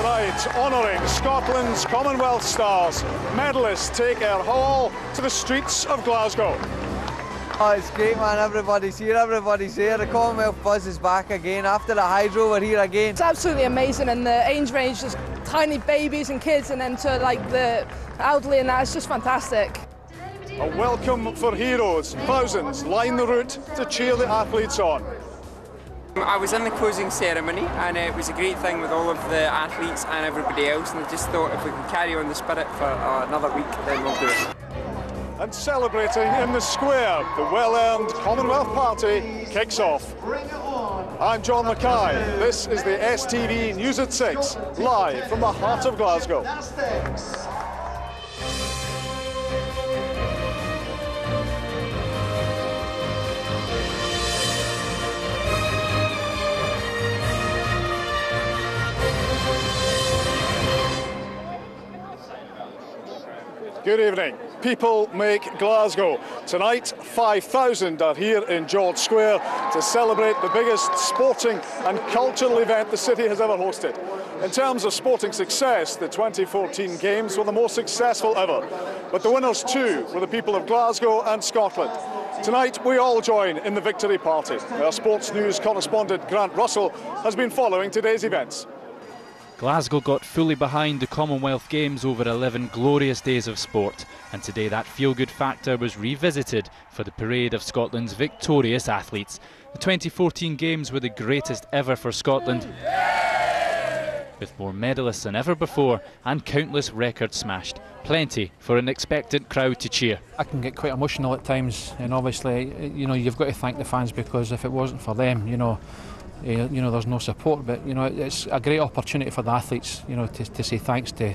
Right, honouring Scotland's Commonwealth stars, medalists take their haul to the streets of Glasgow. Oh, it's great, man. Everybody's here, everybody's here. The Commonwealth buzz is back again. After the hydro, we're here again. It's absolutely amazing, and the age range, just tiny babies and kids, and then to like the elderly and that, it's just fantastic. A welcome for heroes. Thousands line the route to cheer the athletes on. I was in the closing ceremony, and it was a great thing with all of the athletes and everybody else, and I just thought if we can carry on the spirit for another week, then we'll do it. And celebrating in the square, the well-earned Commonwealth Party kicks off. I'm John Mackay. This is the STV News at 6, live from the heart of Glasgow. Good evening. People make Glasgow. Tonight, 5,000 are here in George Square to celebrate the biggest sporting and cultural event the city has ever hosted. In terms of sporting success, the 2014 Games were the most successful ever. But the winners too were the people of Glasgow and Scotland. Tonight, we all join in the victory party. Our sports news correspondent Grant Russell has been following today's events. Glasgow got fully behind the Commonwealth Games over 11 glorious days of sport, and today that feel-good factor was revisited for the parade of Scotland's victorious athletes. The 2014 Games were the greatest ever for Scotland, with more medalists than ever before and countless records smashed. Plenty for an expectant crowd to cheer. I can get quite emotional at times, and obviously, you've got to thank the fans, because if it wasn't for them, there's no support, but it's a great opportunity for the athletes, to say thanks to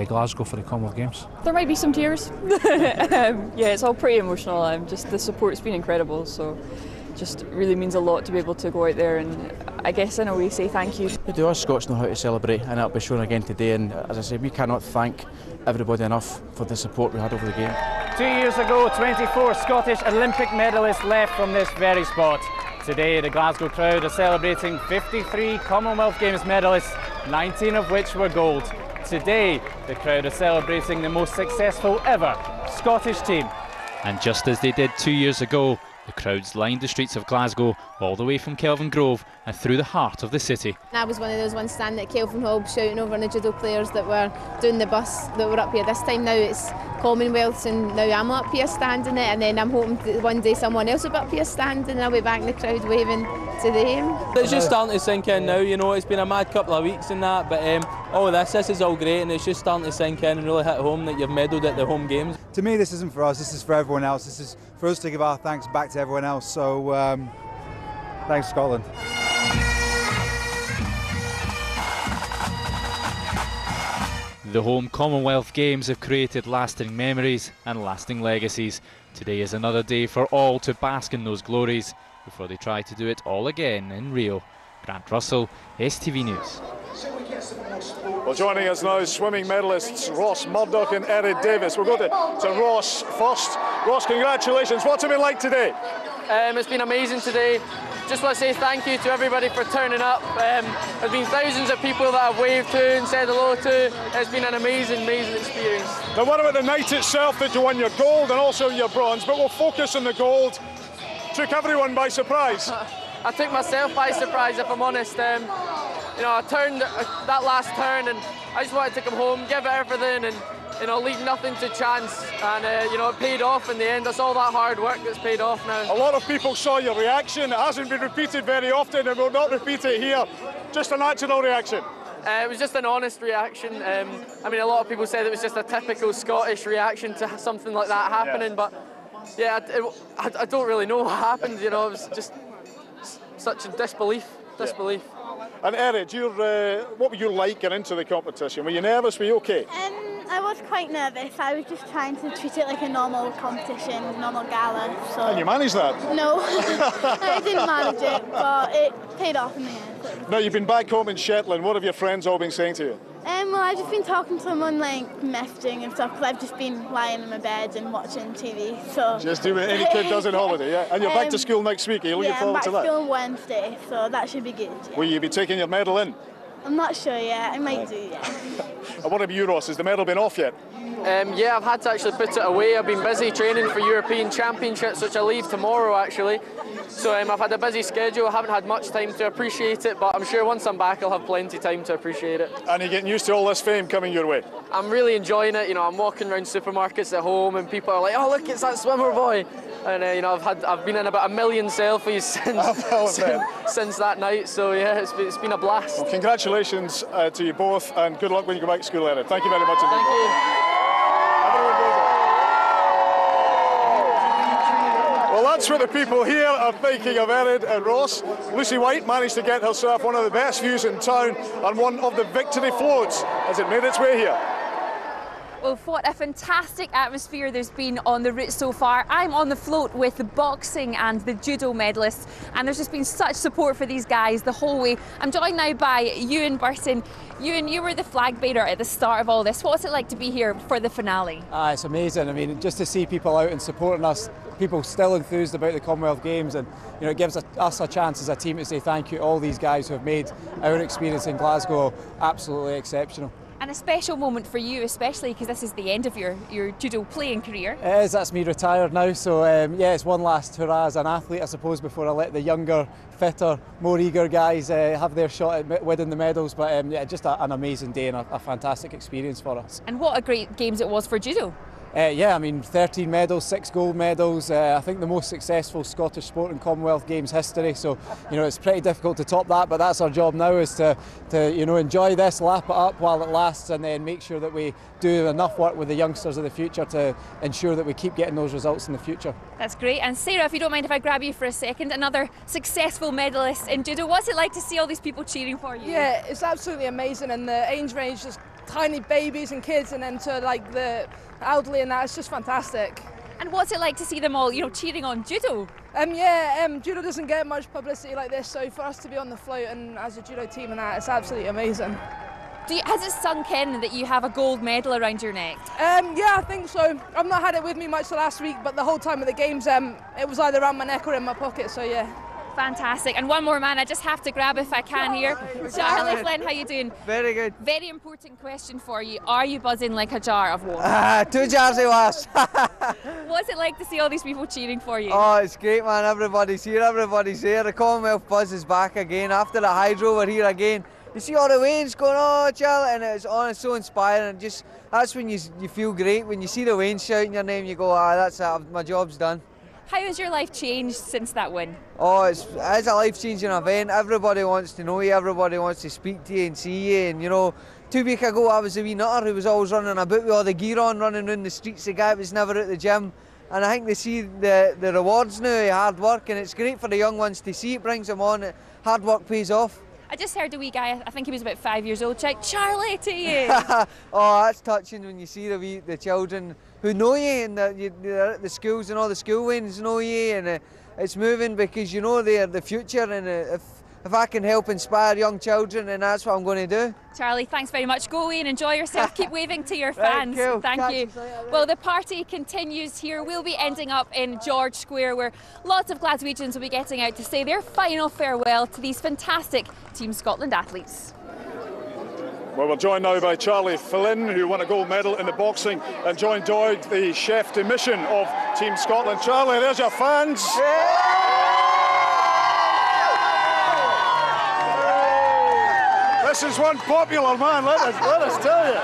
Glasgow for the Commonwealth Games. There might be some tears. Yeah, it's all pretty emotional. Just the support's been incredible, so just really means a lot to be able to go out there and, I guess, in a way, say thank you. We do, us Scots know how to celebrate, and that'll be shown again today. And as I say, we cannot thank everybody enough for the support we had over the game. 2 years ago, 24 Scottish Olympic medalists left from this very spot. Today, the Glasgow crowd are celebrating 53 Commonwealth Games medalists, 19 of which were gold. Today, the crowd are celebrating the most successful ever Scottish team. And just as they did 2 years ago, the crowds lined the streets of Glasgow all the way from Kelvin Grove and through the heart of the city. I was one of those ones standing at Kelvin Hall shouting over on the judo players that were doing the bus that were up here. This time now it's Commonwealth, and now I'm up here standing it, and then I'm hoping that one day someone else will be up here standing and I'll be back in the crowd waving to them. It's just starting to sink in now, it's been a mad couple of weeks and that, but all this is all great, and it's just starting to sink in and really hit home that you've medalled at the home games. To me, this isn't for us, this is for everyone else. This is for us to give our thanks back to everyone else, so thanks Scotland. The home Commonwealth Games have created lasting memories and lasting legacies. Today is another day for all to bask in those glories before they try to do it all again in Rio. Grant Russell, STV News. Well, joining us now is swimming medalists Ross Murdoch and Erin Davis. We'll go to Ross first. Ross, congratulations. What's it been like today? It's been amazing today. Just want to say thank you to everybody for turning up. There's been thousands of people that I've waved to and said hello to. It's been an amazing, amazing experience. Now, what about the night itself that you won your gold and also your bronze? But we'll focus on the gold. Took everyone by surprise. I took myself by surprise, if I'm honest. I turned that last turn, and I just wanted to come home, give it everything, and leave nothing to chance. And it paid off in the end. That's all that hard work that's paid off now. A lot of people saw your reaction. It hasn't been repeated very often, and we'll not repeat it here. Just a natural reaction. It was just an honest reaction. A lot of people said it was just a typical Scottish reaction to something like that happening, but yeah, I don't really know what happened. It was just such a disbelief. And Erin, what were you like getting into the competition? Were you nervous? Were you okay? I was quite nervous. I was just trying to treat it like a normal competition, normal gala. So. And you managed that? No, I didn't manage it, but it paid off in the end. Now, you've been back home in Shetland. What have your friends all been saying to you? Well, I've just been talking to someone, messaging and stuff, because I've just been lying in my bed and watching TV. So just do what any kid does on holiday, yeah? And you're back to school next week. Are you looking forward to that? Yeah, I'm back to school on Wednesday, so that should be good. Yeah. Will you be taking your medal in? I'm not sure yet. I might do, yeah. And what about you, Ross? Has the medal been off yet? Yeah, I've had to actually put it away. I've been busy training for European Championships, which I leave tomorrow actually. So I've had a busy schedule. I haven't had much time to appreciate it, but I'm sure once I'm back I'll have plenty of time to appreciate it. And you're getting used to all this fame coming your way? I'm really enjoying it. You know, I'm walking around supermarkets at home and people are like, oh look, it's that swimmer boy. And you know, I've been in about 1 million selfies since that night. So yeah, it's been a blast. Well, congratulations to you both, and good luck when you go back to school later. Thank you very much indeed. Thank you. Well, that's what the people here are thinking of Erin and Ross. Lucy White managed to get herself one of the best views in town on one of the victory floats as it made its way here. Well, what a fantastic atmosphere there's been on the route so far. I'm on the float with the boxing and the judo medalists, and there's just been such support for these guys the whole way. I'm joined now by Ewan Burton. Ewan, you were the flag bearer at the start of all this. What's it like to be here for the finale? It's amazing. I mean, just to see people out and supporting us, people still enthused about the Commonwealth Games, and you know, it gives us a chance as a team to say thank you to all these guys who have made our experience in Glasgow absolutely exceptional. And a special moment for you, especially because this is the end of your judo playing career. It is, that's me retired now, so yeah, it's one last hurrah as an athlete, I suppose, before I let the younger, fitter, more eager guys have their shot at winning the medals. But yeah, just an amazing day and a fantastic experience for us. And what a great games it was for judo. Yeah, I mean, 13 medals, 6 gold medals. I think the most successful Scottish sport in Commonwealth Games history. So, you know, it's pretty difficult to top that. But that's our job now, is to you know, enjoy this, lap it up while it lasts, and then make sure that we do enough work with the youngsters of the future to ensure that we keep getting those results in the future. That's great. And Sarah, if you don't mind if I grab you for a second, another successful medalist in judo. What's it like to see all these people cheering for you? Yeah, it's absolutely amazing, and the age range, just tiny babies and kids, and then to like the elderly and that, it's just fantastic. And what's it like to see them all, you know, cheering on judo? Judo doesn't get much publicity like this, so for us to be on the float and as a judo team and that, it's absolutely amazing. Has it sunk in that you have a gold medal around your neck? Yeah, I think so. I've not had it with me much the last week, but the whole time of the games, it was either around my neck or in my pocket, so yeah. Fantastic. And one more man I just have to grab if I can here. Charlie Flynn, how you doing? Very good. Very important question for you. Are you buzzing like a jar of water? 2 jars it was. What's it like to see all these people cheering for you? Oh, it's great, man. Everybody's here, everybody's there. The Commonwealth buzz is back again. After the hydro, we're here again. You see all the wains going, oh, Charlie, and it's honestly so inspiring. And that's when you feel great. When you see the wains shouting your name, you go, that's it, my job's done. How has your life changed since that win? Oh, it's a life-changing event. Everybody wants to know you, everybody wants to speak to you and see you. And you know, 2 weeks ago I was a wee nutter who was always running about with all the gear on, running around the streets. The guy was never at the gym. And I think they see the rewards now of hard work, and it's great for the young ones to see. It brings them on. Hard work pays off. I just heard a wee guy, I think he was about 5 years old, shout Charlie to you. Oh, that's touching when you see the children who know you, and they're at the schools, and all the school wins know you, and it's moving because you know they're the future, and if I can help inspire young children, then that's what I'm going to do. Charlie, thanks very much. Go away and enjoy yourself. Keep waving to your fans. Right, cool. Thank you. Well, the party continues here. We'll be ending up in George Square, where lots of Glaswegians will be getting out to say their final farewell to these fantastic Team Scotland athletes. Well, we're joined now by Charlie Flynn, who won a gold medal in the boxing, and John Doig, the chef de mission of Team Scotland. Charlie, there's your fans. This is one popular man, let us tell you.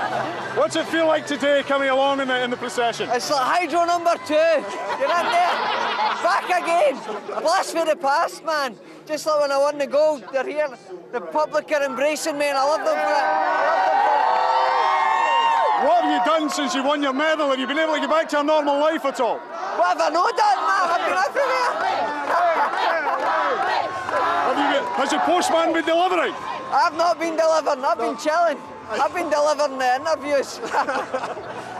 What's it feel like today coming along in the procession? It's like hydro number 2. You're in there, back again. Blast for the past, man. Just like when I won the gold, they're here. The public are embracing me, and I love them for it. What have you done since you won your medal? Have you been able to get back to a normal life at all? What have I not done, man? I've been everywhere. Has the postman been delivering? I've not been delivering, I've been chilling. I've been delivering the interviews.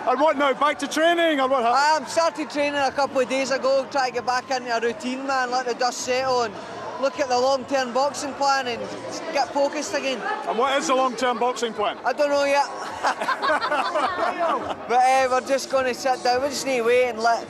And what now, back to training or what happened? I started training a couple of days ago, trying to get back into a routine, man, let the dust settle and look at the long-term boxing plan and get focused again. And what is the long-term boxing plan? I don't know yet. But we're just going to sit down, we just need to wait and let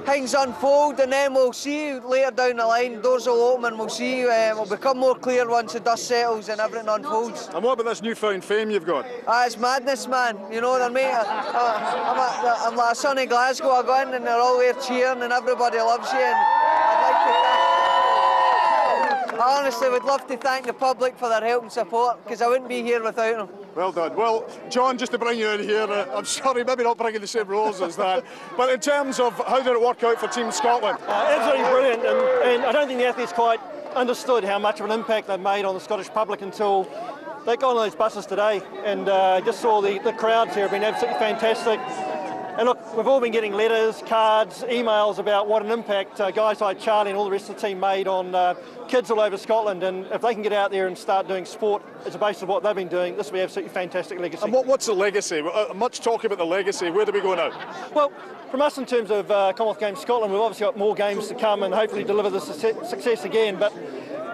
things unfold, and then we'll see later down the line. Doors will open and we'll see. It'll become more clear once the dust settles and everything unfolds. And what about this newfound fame you've got? It's madness, man. You know what I mean? I'm like a son of Glasgow. I go in and they're all there cheering and everybody loves you. And I honestly would love to thank the public for their help and support, because I wouldn't be here without them. Well done. Well, John, just to bring you in here, I'm sorry, maybe not bringing the same rules as that, but in terms of how did it work out for Team Scotland? Absolutely brilliant, and I don't think the athletes quite understood how much of an impact they've made on the Scottish public until they got on those buses today, and just saw the crowds here have been absolutely fantastic. And look, we've all been getting letters, cards, emails about what an impact guys like Charlie and all the rest of the team made on kids all over Scotland, and if they can get out there and start doing sport as a basis of what they've been doing, this will be absolutely fantastic legacy. And what's the legacy? Much talk about the legacy. Where do we go now? Well, from us in terms of Commonwealth Games Scotland, we've obviously got more games to come and hopefully deliver the success again, but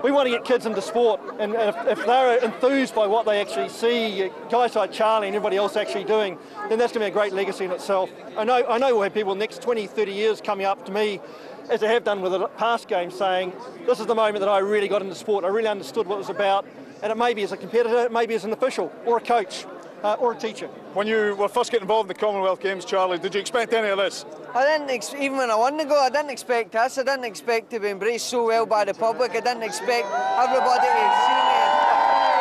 we want to get kids into sport, and if they're enthused by what they actually see guys like Charlie and everybody else actually doing, then that's going to be a great legacy in itself. I know we'll have people next 20, 30 years coming up to me, as they have done with the past games, saying, this is the moment that I really got into sport, I really understood what it was about, and it may be as a competitor, it may be as an official, or a coach, or a teacher. When you were first getting involved in the Commonwealth Games, Charlie, did you expect any of this? I didn't, even when I won the goal, I didn't expect this. I didn't expect to be embraced so well by the public. I didn't expect everybody to see me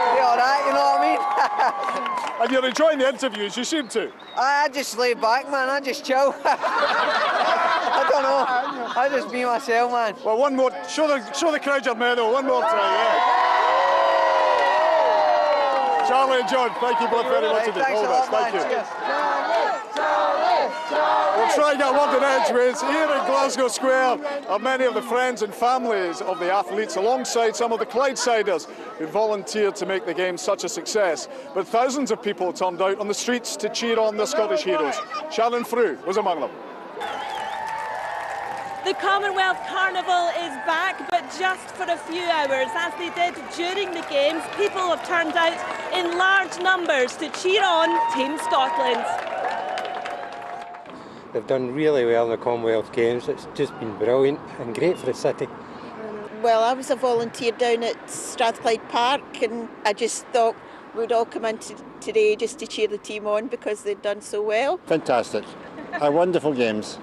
and be all right, you know what I mean? And you're enjoying the interviews, you seem to. I just lay back, man, I just chill. I don't know, I just be myself, man. Well, one more, show the crowd your medal, one more try, yeah. Charlie and John, thank you both very much indeed. All the best, thank you. We'll try and get London Edgeways. Here in Glasgow Square are many of the friends and families of the athletes, alongside some of the Clydesiders who volunteered to make the game such a success. But thousands of people turned out on the streets to cheer on the Scottish heroes. Shannon Frew was among them. The Commonwealth Carnival is back, but just for a few hours. As they did during the Games, people have turned out in large numbers to cheer on Team Scotland. They've done really well in the Commonwealth Games. It's just been brilliant and great for the city. Well, I was a volunteer down at Strathclyde Park, and I just thought we'd all come in today just to cheer the team on because they'd done so well. Fantastic. A wonderful Games.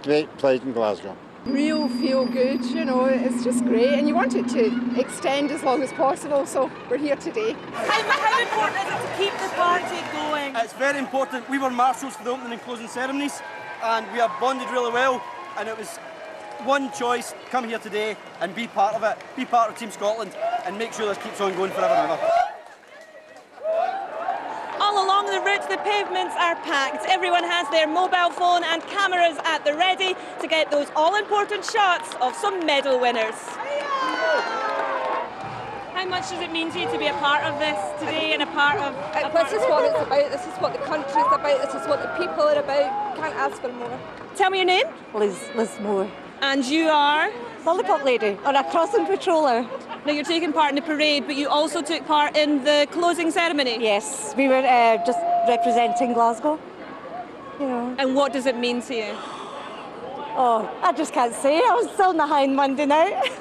Great played in Glasgow. Real feel good, you know, it's just great, and you want it to extend as long as possible, so we're here today. How important is it to keep the party going? It's very important. We were marshals for the opening and closing ceremonies, and we have bonded really well, and it was one choice: come here today and be part of it, be part of Team Scotland, and make sure this keeps on going forever and ever. All along the route, the pavements are packed. Everyone has their mobile phone and cameras at the ready to get those all-important shots of some medal winners. How much does it mean to you to be a part of this today and a part of... This is what it's about, this is what the country's about, this is what the people are about. Can't ask for more. Tell me your name. Liz Moore. And you are? Lollipop lady, or a crossing patroller. Now you're taking part in the parade, but you also took part in the closing ceremony? Yes, we were just representing Glasgow. You know. And what does it mean to you? Oh, I just can't say. I was still in the hind Monday night.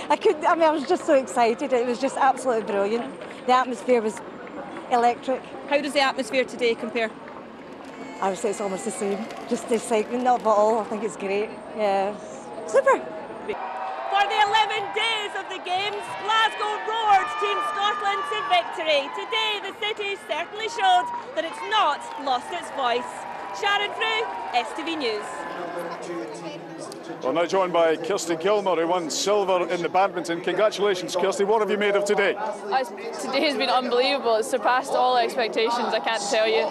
I was just so excited. It was just absolutely brilliant. The atmosphere was electric. How does the atmosphere today compare? I would say it's almost the same. Just the excitement of it all. I think it's great. Yeah, super. For the 11 days of the Games, Glasgow roared Team Scotland to victory. Today, the city certainly showed that it's not lost its voice. Sharon Frew, STV News. Well, now joined by Kirsty Gilmore, who won silver in the badminton. Congratulations, Kirsty. What have you made of today? Today has been unbelievable. It's surpassed all expectations, I can't tell you.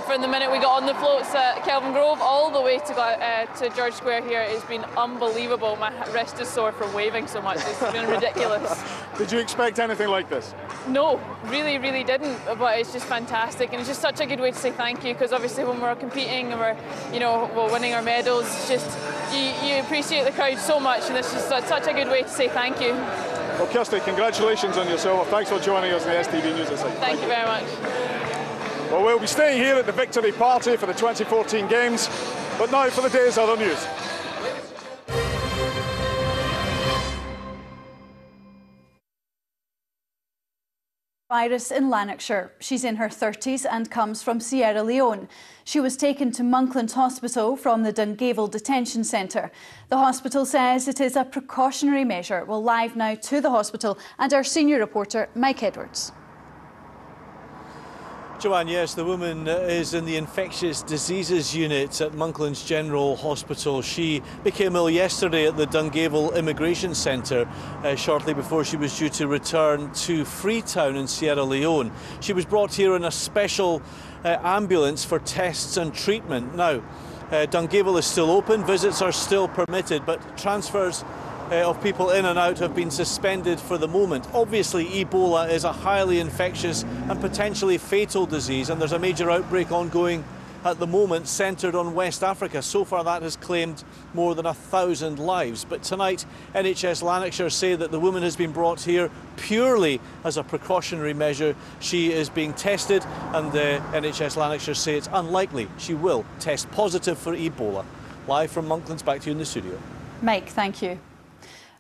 From the minute we got on the floats at Kelvin Grove all the way to George Square here, it's been unbelievable. My wrist is sore from waving so much. It's been ridiculous. Did you expect anything like this? No, really didn't, but it's just fantastic, and it's just such a good way to say thank you, because obviously when we're competing and we're winning our medals, it's just you appreciate the crowd so much, and it's just such a good way to say thank you. Well, Kirsty, congratulations on your silver. Thanks for joining us in the STV News this week. Thank you very much. Well, we'll be staying here at the victory party for the 2014 Games. But now for the day's other news. Virus in Lanarkshire. She's in her 30s and comes from Sierra Leone. She was taken to Monklands Hospital from the Dungavel Detention Centre. The hospital says it is a precautionary measure. We're live now to the hospital and our senior reporter Mike Edwards. Joanne, yes, the woman is in the infectious diseases unit at Monklands General Hospital. She became ill yesterday at the Dungavel Immigration Centre shortly before she was due to return to Freetown in Sierra Leone. She was brought here in a special ambulance for tests and treatment. Now, Dungavel is still open, visits are still permitted, but transfers of people in and out have been suspended for the moment. Obviously, Ebola is a highly infectious and potentially fatal disease, and there's a major outbreak ongoing at the moment centred on West Africa. So far that has claimed more than 1,000 lives. But tonight NHS Lanarkshire say that the woman has been brought here purely as a precautionary measure. She is being tested, and the NHS Lanarkshire say it's unlikely she will test positive for Ebola. Live from Monklands, back to you in the studio. Mike, thank you.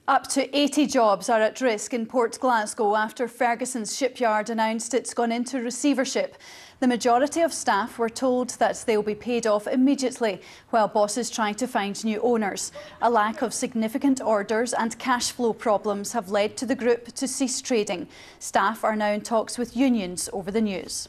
Up to 80 jobs are at risk in Port Glasgow after Ferguson's shipyard announced it's gone into receivership. The majority of staff were told that they'll be paid off immediately, while bosses try to find new owners. A lack of significant orders and cash flow problems have led to the group to cease trading. Staff are now in talks with unions over the news.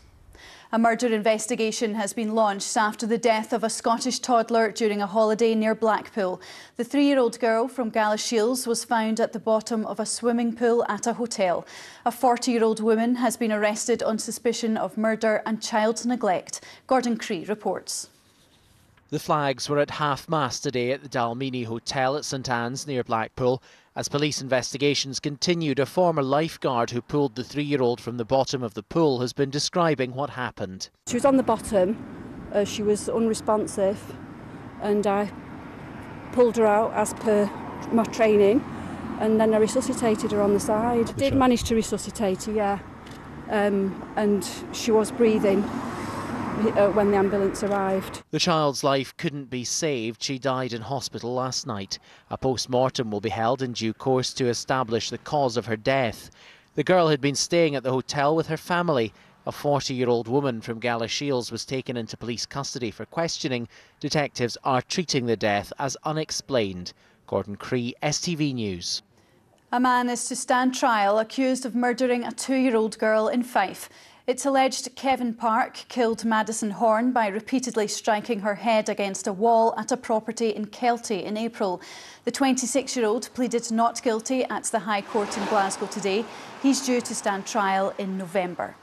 A murder investigation has been launched after the death of a Scottish toddler during a holiday near Blackpool. The 3-year-old girl from Galashiels was found at the bottom of a swimming pool at a hotel. A 40-year-old woman has been arrested on suspicion of murder and child neglect. Gordon Cree reports. The flags were at half-mast today at the Dalmeny Hotel at St Anne's near Blackpool. As police investigations continued, a former lifeguard who pulled the 3-year-old from the bottom of the pool has been describing what happened. She was on the bottom, she was unresponsive, and I pulled her out as per my training, and then I resuscitated her on the side. Did manage to resuscitate her, yeah, and she was breathing when the ambulance arrived. The child's life couldn't be saved. She died in hospital last night. A post-mortem will be held in due course to establish the cause of her death. The girl had been staying at the hotel with her family. A 40-year-old woman from Galashiels was taken into police custody for questioning. Detectives are treating the death as unexplained. Gordon Cree, STV News. A man is to stand trial accused of murdering a 2-year-old girl in Fife. It's alleged Kevin Park killed Madison Horn by repeatedly striking her head against a wall at a property in Kelty in April. The 26-year-old pleaded not guilty at the High Court in Glasgow today. He's due to stand trial in November.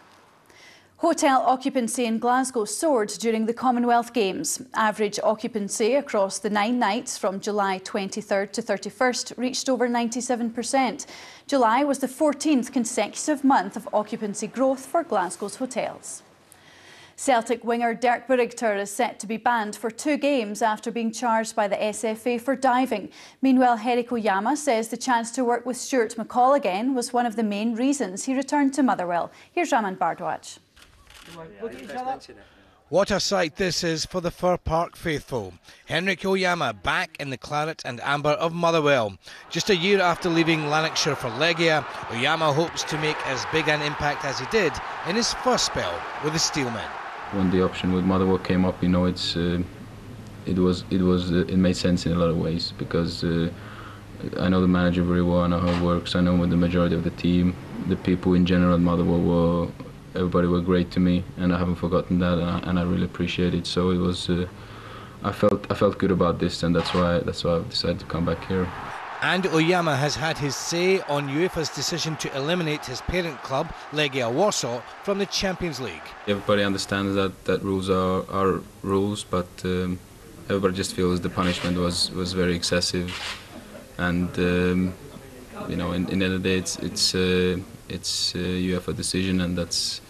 Hotel occupancy in Glasgow soared during the Commonwealth Games. Average occupancy across the 9 nights from July 23rd to 31st reached over 97%. July was the 14th consecutive month of occupancy growth for Glasgow's hotels. Celtic winger Dirk Burichter is set to be banned for 2 games after being charged by the SFA for diving. Meanwhile, Henrik Oyama says the chance to work with Stuart McCall again was one of the main reasons he returned to Motherwell. Here's Raman Bardwaj. What a sight this is for the Fir Park faithful. Henrik Oyama back in the claret and amber of Motherwell. Just a year after leaving Lanarkshire for Legia, Oyama hopes to make as big an impact as he did in his first spell with the Steelmen. When the option with Motherwell came up, you know, it made sense in a lot of ways, because I know the manager very well, I know how it works, I know with the majority of the team, the people in general at Motherwell everybody were great to me, and I haven't forgotten that, and I really appreciate it. So it was, I felt good about this, and that's why I've decided to come back here. And Oyama has had his say on UEFA's decision to eliminate his parent club, Legia Warsaw, from the Champions League. Everybody understands that rules are rules, but everybody just feels the punishment was very excessive, and you know, in the end of the day, it's UEFA decision, and that's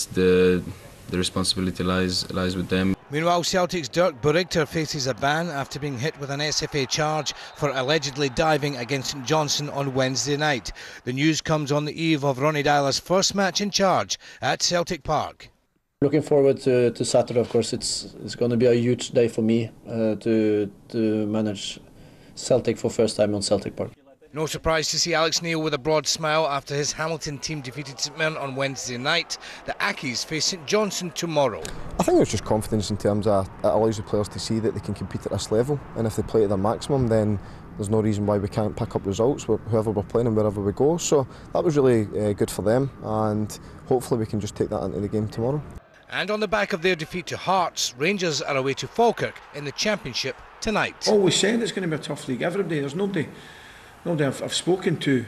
the responsibility lies with them. Meanwhile, Celtic's Dirk Burichter faces a ban after being hit with an SFA charge for allegedly diving against St Johnstone on Wednesday night. The news comes on the eve of Ronny Dyler's first match in charge at Celtic Park. Looking forward to Saturday. Of course, it's going to be a huge day for me to manage Celtic for first time on Celtic Park. No surprise to see Alex Neil with a broad smile after his Hamilton team defeated St Mirren on Wednesday night. The Ackies face St Johnstone tomorrow. I think it's just confidence in terms of it allows the players to see that they can compete at this level, and if they play to their maximum, then there's no reason why we can't pick up results with whoever we're playing and wherever we go. So that was really good for them, and hopefully we can just take that into the game tomorrow. And on the back of their defeat to Hearts, Rangers are away to Falkirk in the Championship tonight. Always said it's going to be a tough league. Everybody, there's nobody I've spoken to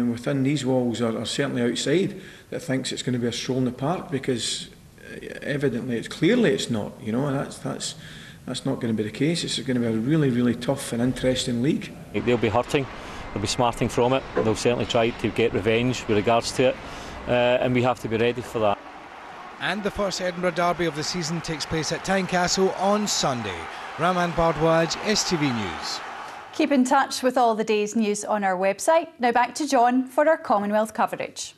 within these walls or certainly outside that thinks it's going to be a stroll in the park, because evidently it's not, you know, and that's not going to be the case. It's going to be a really tough and interesting league. They'll be hurting, they'll be smarting from it, they'll certainly try to get revenge with regards to it, and we have to be ready for that. And the first Edinburgh derby of the season takes place at Tynecastle on Sunday. Raman Bardwaj, STV News. Keep in touch with all the day's news on our website. Now back to John for our Commonwealth coverage.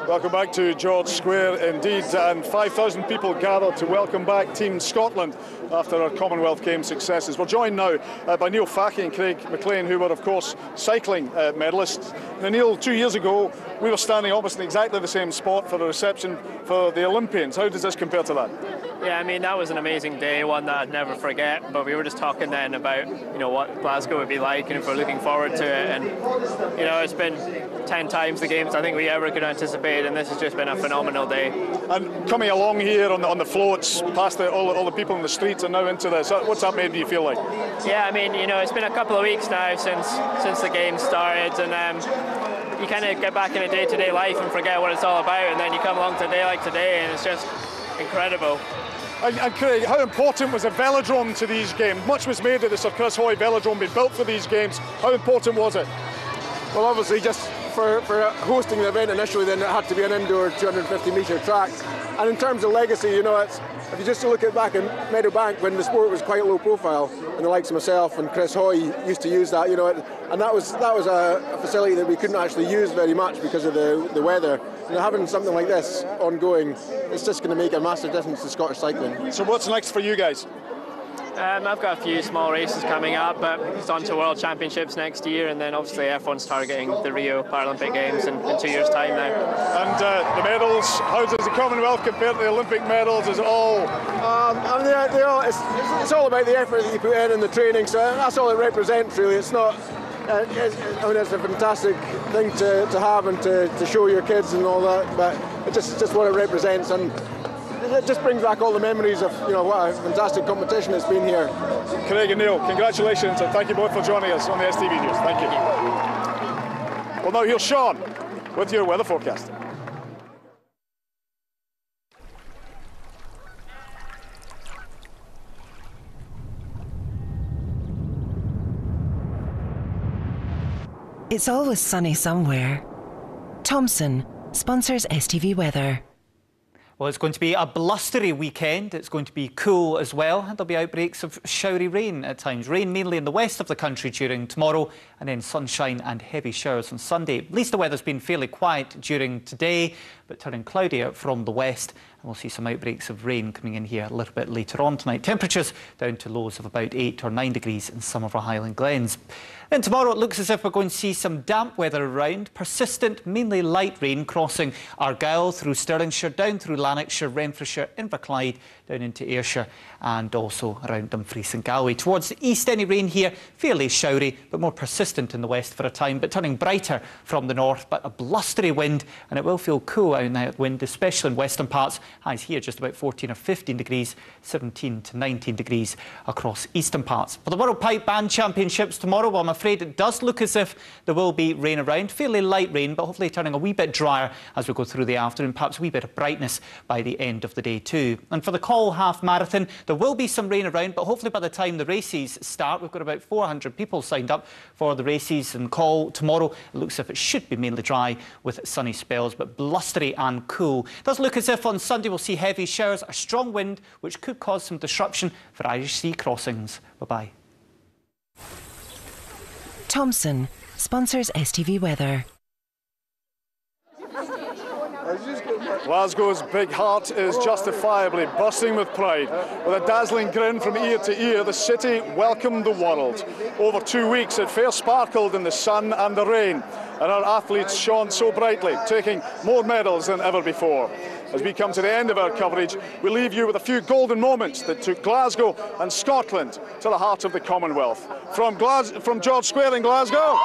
Welcome back to George Square indeed, and 5,000 people gathered to welcome back Team Scotland after our Commonwealth Games successes. We're joined now by Neil Fackey and Craig McLean, who were of course cycling medalists. Now Neil, 2 years ago we were standing almost in exactly the same spot for the reception for the Olympians. How does this compare to that? Yeah, I mean, that was an amazing day, one that I'd never forget, but we were just talking then about, you know, what Glasgow would be like and if we're looking forward to it, and, you know, it's been 10 times the games I think we ever could anticipate, and this has just been a phenomenal day. And coming along here on the floats, past all the people in the streets and now into this, what's that made you feel like? Yeah, I mean, you know, it's been a couple of weeks now since the game started, and you kind of get back in a day-to-day life and forget what it's all about, and then you come along to a day like today and it's just incredible. And Craig, how important was the velodrome to these games? Much was made of the Sir Chris Hoy velodrome being built for these games. How important was it? Well, obviously just for hosting the event initially, then it had to be an indoor 250-metre track. And in terms of legacy, you know, if you just look at back in Meadowbank when the sport was quite low profile, and the likes of myself and Chris Hoy used to use that, you know, and that was a facility that we couldn't actually use very much because of the weather. And having something like this ongoing, it's just going to make a massive difference to Scottish cycling. So what's next for you guys? I've got a few small races coming up, but it's on to World Championships next year, and then obviously F1's targeting the Rio Paralympic Games in 2 years' time now. And the medals, how does the Commonwealth compare to the Olympic medals? Is it all? I mean, it's all about the effort that you put in and the training, so that's all it represents really. It's not, I mean, it's a fantastic thing to have and to show your kids and all that, but it's just what it represents, and it just brings back all the memories of, you know, what a fantastic competition it's been here. Craig and Neil, congratulations, and thank you both for joining us on the STV News. Thank you. Well, now here's Sean with your weather forecast. It's always sunny somewhere. Thomson sponsors STV Weather. Well, it's going to be a blustery weekend. It's going to be cool as well, and there'll be outbreaks of showery rain at times. Rain mainly in the west of the country during tomorrow, and then sunshine and heavy showers on Sunday. At least the weather's been fairly quiet during today, but turning cloudier from the west. And we'll see some outbreaks of rain coming in here a little bit later on tonight. Temperatures down to lows of about 8 or 9 degrees in some of our Highland glens. Then tomorrow it looks as if we're going to see some damp weather around. Persistent, mainly light rain crossing Argyll through Stirlingshire, down through Lanarkshire, Renfrewshire, Inverclyde, down into Ayrshire and also around Dumfries and Galway. Towards the east, any rain here fairly showery, but more persistent in the west for a time, but turning brighter from the north, but a blustery wind, and it will feel cool out now, wind, especially in western parts. Highs here just about 14 or 15 degrees, 17 to 19 degrees across eastern parts. For the World Pipe Band Championships tomorrow, well, I'm afraid it does look as if there will be rain around, fairly light rain, but hopefully turning a wee bit drier as we go through the afternoon, perhaps a wee bit of brightness by the end of the day too. And for the Call Half Marathon, there will be some rain around, but hopefully by the time the races start, we've got about 400 people signed up for the races and Call tomorrow. It looks as if it should be mainly dry with sunny spells, but blustery and cool. It does look as if on Sunday we'll see heavy showers, a strong wind, which could cause some disruption for Irish Sea crossings. Bye-bye. Thomson sponsors STV Weather. I was just Glasgow's big heart is justifiably bursting with pride. With a dazzling grin from ear to ear, the city welcomed the world. Over 2 weeks, it fair sparkled in the sun and the rain, and our athletes shone so brightly, taking more medals than ever before. As we come to the end of our coverage, we leave you with a few golden moments that took Glasgow and Scotland to the heart of the Commonwealth. From George Square in Glasgow,